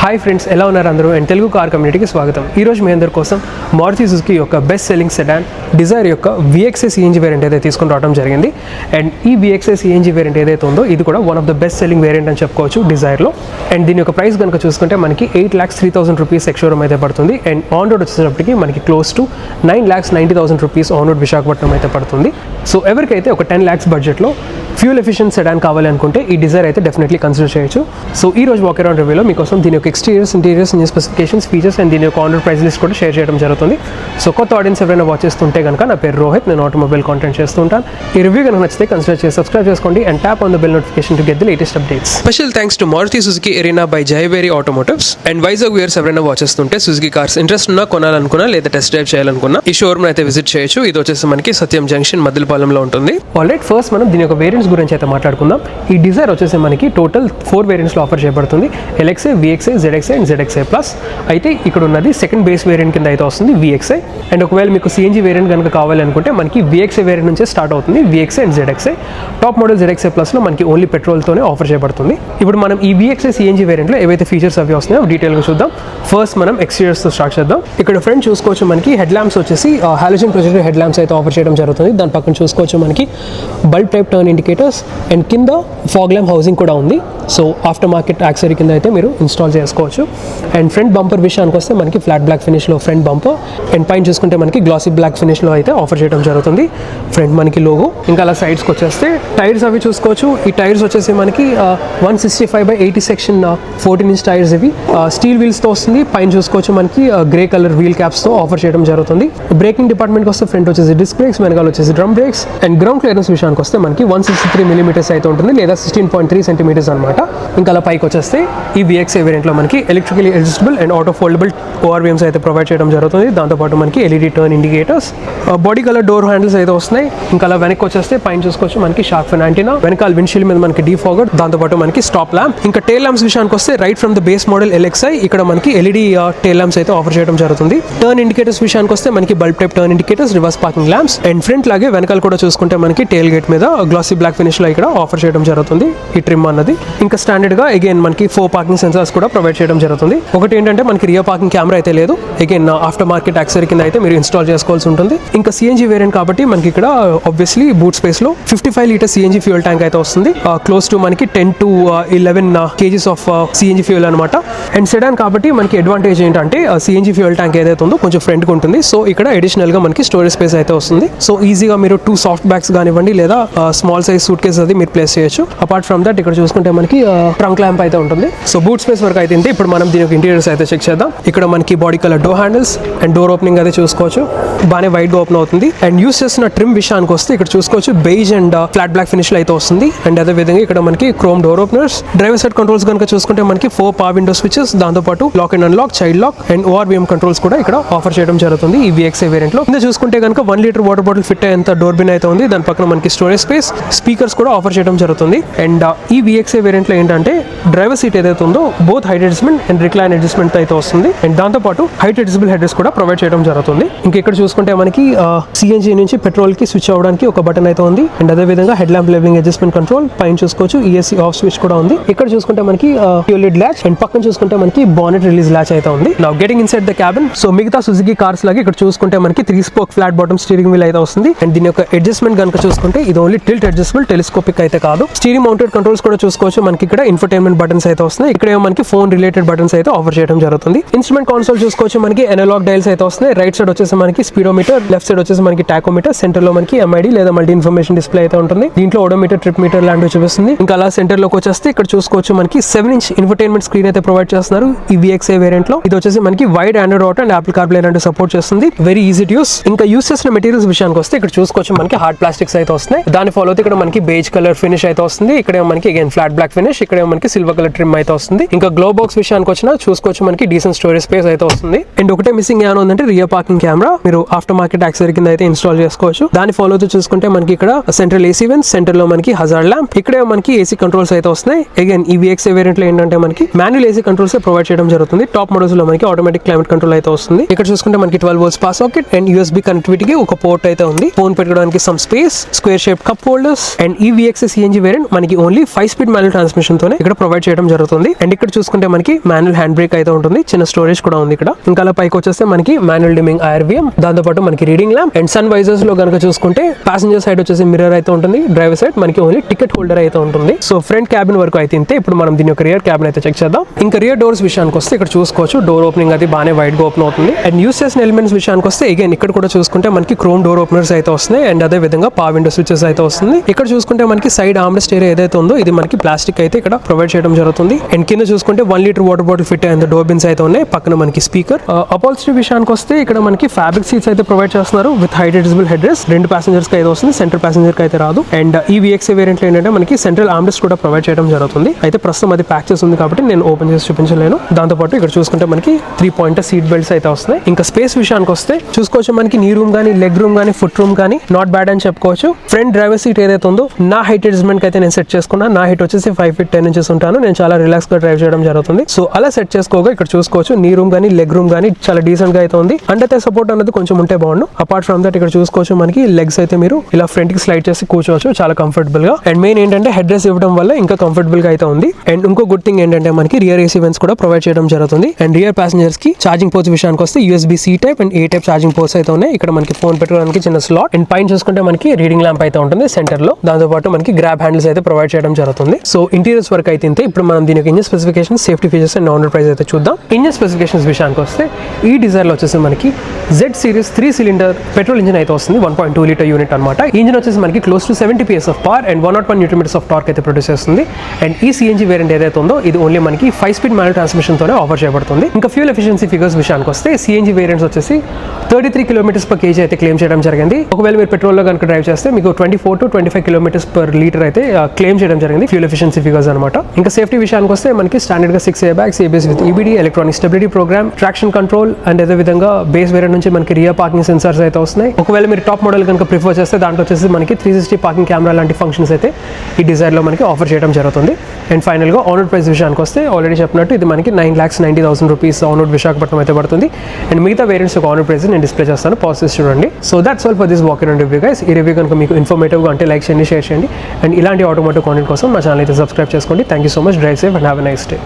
Hi friends, ఎలా ఉన్నారు అందరూ? అండ్ తెలుగు కార్ కమ్యూనిటీకి స్వాగతం. ఈరోజు మీ అందరి కోసం మారుతి సుజుకి యొక్క బెస్ట్ సెల్లింగ్ సెడాన్ డిజైర్ యొక్క VXA CNG వేరియంట్ అయితే తీసుకుని రావడం జరిగింది. అండ్ ఈ VXA CNG వేరియంట్ ఏదైతే ఉందో ఇది కూడా one of the best selling variant అని చెప్పుకోవచ్చు డిజైర్లో. అండ్ దీని యొక్క ప్రైస్ కనుక చూసుకుంటే మనకి 8,03,000 రూపీస్ ఎక్స్షోరూమ్ అయితే పడుతుంది. అండ్ ఆన్ రోడ్ వచ్చేటప్పటికి మనకి close to 9,90,000 rupees on road Visakhapatnam అయితే పడుతుంది. సో ఎవరికైతే ఒక 10 lakhs బడ్జెట్లో ఫ్యూల్ ఎఫిషియెంట్ సెడాన్ కావాలి అనుకుంటే ఈ డిజైర్ అయితే డెఫినెట్లీ కన్సిడర్ చేయొచ్చు. సో ఈ రోజు వాక్ అరౌండ్ రివ్యూలో మీకోసం దీని యొక్క exteriors, interiors, specifications, features and దీని యొక్క ఆన్ రోడ్ ప్రైస్ లిస్ట్ కూడా షేర్ చేయడం జరుగుతుంది. సో కొత్త ఆడియన్స్ ఎవరైనా వాచ్ చేస్తుంటే కనుక నా పేరు రోహిత్, నేను ఆటోమొబైల్ కాంటెంట్ చేస్తూ ఉంటాను. ఈ రివ్యూ కనుక నచ్చితే కన్సిడర్ చేసి సబ్స్క్రైబ్ చేసుకోండి and tap on the bell notification to get the latest updates. Special thanks to Maruti Suzuki Arena by Jayaveri automotives and Vizag viewers ఎవరైనా వాచ్ చేస్తుంటే సుజుకి కార్స్ ఇంట్రెస్ట్ ఉన్నా, కొనాలనుకున్నా లేదా టెస్ట్ డ్రైవ్ చేయాలనుకున్నా ఈ షోరూమ్ అయితే విజిట్ చేయొచ్చు. ఇది వచ్చేసి మనకి సత్యం జంక్షన్ మద్దిలపాలెంలో ఉంటుంది. ఆల్రైట్, ఫస్ట్ మనం దీని యొక్క వేరియంట్స్ గురించి అయితే మాట్లాడుకుందాం. ఈ డిజైర్ వచ్చేసి మనకి టోటల్ 4 వేరియంట్స్లో ఆఫర్ చేయబడుతుంది. LXA, VXA, ZXA and ZXA plus. అయితే ఇక్కడ ఉన్నది సెకండ్ బేస్ వేరియంట్ కింద అయితే వస్తుంది VXA. అండ్ ఒకవేళ మీకు CNG వేరియంట్ కనుక కావాలనుకుంటే మనకి VXA వేరియంట్ నుంచే స్టార్ట్ అవుతుంది. VXA and ZXA top model ZXA ప్లస్లో మనకి ఓన్లీ పెట్రోల్తోనే ఆఫర్ చేయబడుతుంది. ఇప్పుడు మనం ఈ VXA CNG వేరియంట్లో ఏవైతే ఫీచర్స్ అవి వస్తున్నాయో డీటెయిల్గా చూద్దాం. ఫస్ట్ మనం ఎక్స్టీరియర్స్తో స్టార్ట్ చేద్దాం. ఇక్కడ ఫ్రంట్ చూసుకోవచ్చు మనకి హెడ్ ల్యాంప్స్ వచ్చేసి హాలోజన్ ప్రొజెక్టర్ హెడ్ ల్యాంప్స్ అయితే ఆఫర్ చేయడం జరుగుతుంది. దాని పక్కన చూసుకోవచ్చు మనకి bulb type turn indicators and కింద ఫాగ్ ల్యాంప్ హౌసింగ్ కూడా ఉంది. సో ఆఫ్టర్ మార్కెట్ యాక్సరీ కింద అయితే మీరు ఇన్స్టాల్ చేసుకోవచ్చు. అండ్ ఫ్రంట్ బంపర్ విషయానికి వస్తే మనకి ఫ్లాట్ బ్లాక్ ఫినిష్లో ఫ్రంట్ బంపర్ అండ్ పైన చూసుకుంటే మనకి గ్లాసీ బ్లాక్ ఫినిష్లో అయితే ఆఫర్ చేయడం జరుగుతుంది. ఫ్రంట్ మనకి లోగో. ఇంకా అలా సైడ్స్కి వచ్చేస్తే టైర్స్ అవి చూసుకోవచ్చు. ఈ టైర్స్ వచ్చేసి మనకి 165/80 సెక్షన్ 14-inch టైర్స్ ఇవి స్టీల్ వీల్స్తో వస్తుంది. పైన చూసుకోవచ్చు మనకి గ్రే కలర్ వీల్ క్యాప్స్తో ఆఫర్ చేయడం జరుగుతుంది. బ్రేకింగ్ డిపార్ట్మెంట్కి వస్తే ఫ్రంట్ వచ్చేసి డిస్క్ బ్రేక్స్, వెనకాల వచ్చేసి drum breaks. And ground clearance విషయానికి వస్తే మనకి 163 mm అయితే ఉంటుంది, లేదా 16.3 cm అనమాట. ఇంకా అలా పైకి వచ్చేస్తే ఈ VXA వేరియంట్లో మనకి electrically adjustable and auto foldable ORVMs అయితే ప్రొవైడ్ చేయడం జరుగుతుంది. దాంతోపాటు మనకి LED turn indicators, body colour door handles అయితే వస్తున్నాయి. ఇంకా అలా వెనక్కి వచ్చేస్తే పైన చూసుకోవచ్చు మనకి షార్క్ ఫిన్ యాంటీనా, వెనకాల విండ్షీల్డ్ మీద మనకి డీఫాగర్, దాంతోపాటు మనకి స్టాప్ ల్యాంప్. ఇంకా టైల్ ల్యాంప్స్ విషయానికి వస్తే right from the base model LXI ఇక్కడ మనకి LED టైల్ ల్యాంప్స్ అయితే ఆఫర్ చేయడం జరుగుతుంది. టర్న్ ఇండికేటర్స్ విషయానికి వస్తే మనకి bulb type turn indicators, reverse parking lamps and front లాగే వెనకాల కూడా చూసుకుంటే మనకి టైల్ గేట్ మీద గ్లాసీ బ్లాక్ ఫినిష్ లో ఇక్కడ ఆఫర్ చేయడం జరుగుతుంది ఈ ట్రిమ్ అన్నది. ఇంకా స్టాండర్డ్ గా అగైన్ మనకి 4 పార్కింగ్ సెన్సార్స్ కూడా ప్రొవైడ్ చేయడం జరుగుతుంది. ఒకటి ఏంటంటే మనకి రియర్ పార్కింగ్ కెమెరా అయితే లేదు. అగైన్ ఆఫ్టర్ మార్కెట్ యాక్సరీ కింద అయితే మీరు ఇన్స్టాల్ చేసుకోవాల్సి ఉంటుంది. ఇంకా CNG వేరియంట్ కాబట్టి మనకి ఇక్కడ ఆబ్వియస్లీ బూట్ స్పేస్ లో 55 లీటర్ CNG ఫ్యూయల్ ట్యాంక్ అయితే వస్తుంది. క్లోజ్ టు మనకి 10 to 11 kgs of CNG fuel అనమాట. అండ్ సెడాన్ కాబట్టి మనకి అడ్వాంటేజ్ ఏంటంటే CNG ఫ్యూయల్ ట్యాంక్ ఏదైతే ఉందో కొంచెం ఫ్రంట్ కు ఉంటుంది. సో ఇక్కడ అడిషనల్ గా మనకి స్టోరేజ్ స్పేస్ అయితే వస్తుంది. సో ఈజీగా మీరు 2 సాఫ్ట్ బ్యాగ్స్ కానివ్వండి లేదా స్మాల్ సైజ్ సూట్ కేస్ అది మీరు ప్లేస్ చేయొచ్చు. అపార్ట్ ఫ్రమ్ దట్ ఇక్కడ చూసుకుంటే మనకి ట్రంక్ ల్యాంప్ అయితే ఉంటుంది. సో బూట్ స్పేస్ వరకు అయితే ఇప్పుడు మనం దీని ఇంటీరియర్స్ అయితే చెక్ చేద్దాం. ఇక్కడ మనకి body colour door handles and door opening అయితే చూసుకోవచ్చు, బాగానే వైడ్ గా ఓపెన్ అవుతుంది. అండ్ యూస్ చేసిన ట్రిమ్ విషయానికి వస్తే ఇక్కడ చూసుకోవచ్చు beige and flat black finish లో అయితే వస్తుంది. అండ్ అదే విధంగా ఇక్కడ మనకి chrome door openers, driver side controls కనుక చూసుకుంటే మనకి 4 పవర్ విండో స్విచెస్, దాంతోపాటు lock and unlock, child lock and ORVM controls కూడా ఇక్కడ ఆఫర్ చేయడం జరుగుతుంది ఈ VXA వేరియంట్ లో. కింద చూసుకుంటే కనుక 1 లీటర్ వాటర్ బాటిల్ ఫిట్ అయ్యేంత డోర్ బిన్ అయితే ఉంది. దాని పక్కన మనకి స్టోరేజ్ స్పేస్, స్పీకర్స్ కూడా ఆఫర్ చేయడం జరుగుతుంది. అండ్ ఈ VXA వేరియంట్ లో ఏంటంటే డ్రైవర్ సీట్ ఏదైతే ఉందో both height adjustment and recline adjustment అయితే వస్తుంది. అండ్ దాంతోపాటు హైట్ అడ్జస్టబుల్ హెడ్ రెస్ట్ కూడా ప్రొవైడ్ చేయడం జరుగుతుంది. ఇంకా ఇక్కడ చూసుకుంటే మనకి CNG నుంచి పెట్రోల్ కి స్విచ్ అవ్వడానికి ఒక బటన్ అయితే ఉంది. అండ్ అదే విధంగా head lamp levelling adjustment control, పైన చూసుకోవచ్చు ESC ఆఫ్ స్విచ్ కూడా ఉంది. ఇక్కడ చూసుకుంటే మనకి ఫ్యూయల్ లిడ్ లాచ్ అండ్ పక్కన చూసుకుంటే మనకి బానెట్ రిలీజ్ లాచ్ అయితే ఉంది. Now getting inside the cabin. So మిగతా సుజుకి కార్స్ లాగా ఇక్కడ చూసుకుంటే మనకి 3 spoke flat bottom steering wheel అయితే వస్తుంది. అండ్ దీని యొక్క అడ్జస్ట్మెంట్ కనుక చూసుకుంటే ఇది ఓన్లీ టిల్ట్ అడ్జస్టబుల్, టెలిస్కోపిక్ అయితే కాదు. స్టీరింగ్ మౌంటెడ్ కంట్రోల్స్ కూడా చూసుకోవచ్చు. మనకి ఇక్కడ ఇన్ఫోటైన్మెంట్ బటన్స్ అయితే వస్తున్నాయి. ఇక్కడ మనకి ఫోన్ రిలేటెడ్ బటన్స్ అయితే ఆఫర్ చేయడం జరుగుతుంది. ఇన్స్ట్రుమెంట్ కన్సోల్ చూసుకోవచ్చు, మనకి అనలాగ్ డైల్స్ అయితే వస్తున్నాయి. రైట్ సైడ్ వచ్చేసి మనకి స్పీడోమీటర్, లెఫ్ట్ సైడ్ వచ్చేసి మనకి టాకోమీటర్, సెంటర్ లో మనకి MID లేదా మల్టీ ఇన్ఫర్మేషన్ డిస్ప్లే అయితే ఉంటుంది. దీంట్లో ఓడోమీటర్, ట్రిప్ మీటర్ లాంటివి చూపిస్తుంది. ఇంకా అలా సెంటర్ లోకి వచ్చేస్తే ఇక్కడ చూసుకోవచ్చు మనకి 7-inch ఇన్ఫోటైన్మెంట్ స్క్రీన్ అయితే ప్రొవైడ్ చేస్తున్నారు ఈ VXA వేరియంట్ లో. ఇది వచ్చేసి మనకి wide Android auto and Apple CarPlay లాంటి సపోర్ట్ చేస్తుంది. Very easy to use. ఇంకా యూస్ చేసిన మెటీరియల్స్ విషయానికి వస్తే ఇక్కడ చూసుకోవచ్చు మనకి హార్డ్ ప్లాస్టిక్స్ అయితే వస్తున్నాయి. దాని ఫాలో అయితే ఇక్కడ మనకి బేజ్ కలర్ ఫినిష్ అయితే వస్తుంది. ఇక్కడ మనకి అగైన్ ఫ్లాట్ బ్లాక్ ఫినిష్, ఇక్కడ మనకి సిల్వర్ కలర్ ట్రిమ్ అయితే వస్తుంది. ఇంకా గ్లో బాక్స్ విషయానికి వచ్చినా చూసుకోవచ్చు మనకి డీసెంట్ స్టోరేజ్ స్పేస్ అయితే వస్తుంది. అండ్ ఒకటే మిస్సింగ్ ఏమైనా ఉందంటే రియర్ పార్కింగ్ కెమెరా మీరు ఆఫ్టర్ మార్కెట్ యాక్సరీ కింద అయితే ఇన్స్టాల్ చేసుకోవచ్చు. దాని ఫాలో అయితే చూసుకుంటే మనకి ఇక్కడ సెంట్రల్ AC వెన్స్, సెంటర్ లో మనకి హజార్డ్ ల్యాంప్, ఇక్కడే మనకి AC కంట్రోల్స్ అయితే వస్తున్నాయి. అగైన్ ఈ VXA వేరియంట్ లో ఏంటంటే మనకి మాన్యువల్ AC కంట్రోల్స్ ప్రొవైడ్ చేయడం జరుగుతుంది. టాప్ మోడల్స్ లో మనకి ఆటోమేటిక్ క్లైమేట్ కంట్రోల్ అయితే వస్తుంది. ఇక్కడ చూసుకుంటే మనకి 12 volts పాస్ సాకెట్ అండ్ USB కనెక్టివిటీకి ఒక పోర్ట్ అయితే ఉంది. ఫోన్ పెట్టుకోవడానికి some space, square shape cup holders. And ఈ VXA CNG వేరియంట్ మనకి ఓన్లీ 5-speed మాన్యువల్ ట్రాన్స్మిషన్ తోనే ఇక్కడ ప్రొవైడ్ చేయడం జరుగుతుంది. అండ్ ఇక్కడ చూసుకుంటే మనకి మాన్యువల్ హ్యాండ్ బ్రేక్ అయితే ఉంటుంది, చిన్న స్టోరేజ్ కూడా ఉంది ఇక్కడ. ఇంకా అలా పైకి వచ్చేస్తే మనకి మాన్యువల్ డిమ్మింగ్ IRVM, దాంతో పాటు మనకి reading lamp and sun visors లో కనుక చూసుకుంటే ప్యాసింజర్ సైడ్ వచ్చేసి మిర్రర్ అయితే ఉంటుంది, డ్రైవర్ సైడ్ మనకి ఓన్లీ టికెట్ హోల్డర్ అయితే ఉంటుంది. సో ఫ్రంట్ క్యాబిన్ వరకు అయితే ఇంతే. ఇప్పుడు మనం దీని యొక్క రియర్ క్యాబిన్ అయితే చెక్ చేద్దాం. ఇంకా రియర్ డోర్స్ విషయానికి వస్తే ఇక్కడ చూసుకోవచ్చు డోర్ ఓపెనింగ్ అది బాగానే వైడ్ గా ఓపెన్ అవుతుంది. అండ్ యూస్ చేసిన ఎలిమెంట్స్ విషయానికి వస్తే అగైన్ ఇక్కడ కూడా చూసుకుంటే మనకి క్రోమ్ డోర్ ఓపెనర్స్ అయితే వస్తున్నాయి అండ్ అదే విధంగా పవర్ విండో స్విచెస్ అయితే వస్తుంది. ఇక్కడ చూసుకుంటే మనకి సైడ్ ఆర్మ్రెస్ట్ ఏరియా ఏదైతే ఉందో ఇది మనకి ప్లాస్టిక్ అయితే ఇక్కడ ప్రొవైడ్ చేయడం జరుగుతుంది. అండ్ కింద చూసుకుంటే 1 లీటర్ వాటర్ బాటిల్ ఫిట్ అయిన డోర్ బిన్స్ అయితే ఉన్నాయి. పక్కన మనకి స్పీకర్. అపాల్స్ట్రీ విషయానికి వస్తే ఇక్కడ మనకి ఫ్యాబ్రిక్ సీట్స్ అయితే ప్రొవైడ్ చేస్తున్నారు with height adjustable head rest. 2 passengers కి అయితే వస్తుంది, సెంటర్ ప్యాసింజర్ కి అయితే రాదు. అండ్ ఈ VXA వేరియంట్ లో ఏంటంటే మనకి సెంట్రల్ ఆర్మ్రెస్ట్ కూడా ప్రొవైడ్ చేయడం జరుగుతుంది. అయితే ప్రస్తుతం అది ప్యాక్ చేసి ఉంది కాబట్టి నేను ఓపెన్ చేసి చూపించలేను. దాంతోపాటు ఇక్కడ చూసుకుంటే మనకి 3 పాయింటర్ సీట్ బెల్ట్స్ అయితే వస్తున్నాయి. ఇంకా స్పేస్ విషయానికి వస్తే చూసుకోవచ్చు మనకి నీ రూమ్ కానీ, లెగ్ రూమ్ కానీ, ఫుట్ రూమ్ కానీ నాట్ బ్యాడ్ అని చెప్పుకోవచ్చు. ఫ్రంట్ డ్రైవర్ సీట్ ఏదైతే ఉందో నా హైట్ అడ్జస్ట్మెంట్ అయితే నేను సెట్ చేసుకున్నా. నా హైట్ వచ్చేసి 5 feet 10 inches ఉంటాను. నేను చాలా రిలాక్స్ గా డ్రైవ్ చేయడం జరుగుతుంది. సో అలా సెట్ చేసుకోగా ఇక్కడ చూసుకోవచ్చు నీ రూమ్ కానీ, లెగ్ రూమ్ కానీ చాలా డీసెంట్ గా అయితే ఉంది. అండర్ థై సపోర్ట్ అనేది కొంచెం ఉంటే బాగుండు. అపార్ట్ ఫ్రమ్ దట్ ఇక్కడ చూసుకోవచ్చు మనకి లెగ్స్ అయితే మీరు ఇలా ఫ్రంట్ కి స్లైడ్ చేసి కూర్చోవచ్చు చాలా కంఫర్టబుల్ గా. అండ్ మెయిన్ ఏంటంటే హెడ్ రెస్ట్ ఇవ్వడం వల్ల ఇంకా కంఫర్టబుల్ గా అయితే ఉంది. అండ్ ఇంకో గుడ్ థింగ్ ఏంటంటే మనకి రియర్ AC వెంట్స్ కూడా ప్రొవైడ్ చేయడం జరుగుతుంది. అండ్ రియర్ ప్యాసింజర్స్ కి ఛార్జింగ్ పోర్ట్స్ విషయానికి వస్తే USB-C type and A type charging ports అయితే ఉన్నాయి. ఇక్కడ మనకి ఫోన్ పెట్టుకోవడానికి చిన్న స్లాట్ అండ్ పైన చూసుకుంటే మనకి రీడింగ్ ల్యాంప్ అయితే ఉంటుంది సెంటర్ లో. దాంతో పాటు మనకి గ్రాబ్ హ్యాండిల్స్ అయితే ప్రొవైడ్ చేయడం జరుగుతుంది. సో ఇంటీరియర్స్ వరకు అయితే ఇంతే. ఇప్పుడు మనం దీనికి engine specifications, safety features and on price అయితే చూద్దాం. ఇంజిన్ స్పెసిఫికేషన్స్ విషయానికి వస్తే ఈ డిజైర్ లో వచ్చేసి మనకి Z series 3 cylinder petrol engine అయితే వస్తుంది. 1.2 లీటర్ యూనిట్ అనమాట. ఇంజిన్ వచ్చేసి మనకి close to 70 PS of power and 101 Nm of torque అయితే ప్రొడ్యూస్ చేస్తుంది. అండ్ ఈ CNG వేరియంట్ ఏదైతే ఉందో ఇది ఓన్లీ మనకి 5-speed మాన్యువల్ ట్రాన్స్మిషన్ తోనే ఆఫర్ చేయబడుతుంది. ఇంకా ఫ్యూల్ ఎఫిషియన్సీ ఫిగర్స్ విషయానికి వస్తే CNG వేరియంట్స్ వచ్చేసి 33 km/kg అయితే క్లెయిమ్ చేయడం జరిగింది. ఒకవేళ మీరు పెట్రోల్ లో కనుక డ్రైవ్ చేస్తే మీకు 24 to 25 km/liter అయితే క్లెయిమ్ చేయడం జరిగింది ఫ్యూల్ ఎఫిషియన్సీ ఫిగర్స్ అనమాట. ఇంకా సేఫ్టీ విషయానికి వస్తే మనకి స్టాండర్డ్ గా 6 airbags, ABS with EBD, electronic stability program, traction control and అదే విధంగా బేస్ వేరియంట్ నుంచి మనకి రియర్ పార్కింగ్ సెన్సార్స్ అయితే వస్తున్నాయి. ఒకవేళ మీరు టాప్ మోడల్ కనుక ప్రిఫర్ చేస్తే దాంట్లో వచ్చేసి మనకి 360 పార్కింగ్ కెమెరా లాంటి ఫంక్షన్స్ అయితే ఈ డిజైర్ లో మనకి ఆఫర్ చేయడం జరుగుతుంది. అండ్ ఫైనల్ గా ఆన్ రోడ్ ప్రైస్ విషయానికి వస్తే ఆల్రెడీ చెప్పినట్టు ఇది మనకి 9,90,000 రూపీస్ ఆన్ రోడ్ విశాఖపట్నం అయితే పడుతుంది. అండ్ మిగతా వేరియంట్స్ ఆన్ రోడ్ ప్రైస్ నేను డిస్ప్లే చేస్తాను, పాజ్ చూడండి. So that's all for this walk in review guys. ఈ రివ్యూ కనుక మీకు ఇన్ఫర్మేటివ్ గా అంటే లైక్ చేయండి, షేర్ చేయండి. అండ్ ఇలాంటి ఆటోమోటివ్ కాంటెంట్ కోసం మా ఛానల్ అయితే సబ్స్క్రైబ్ చేసుకోండి. Thank you so much. Drive safe and have a nice day.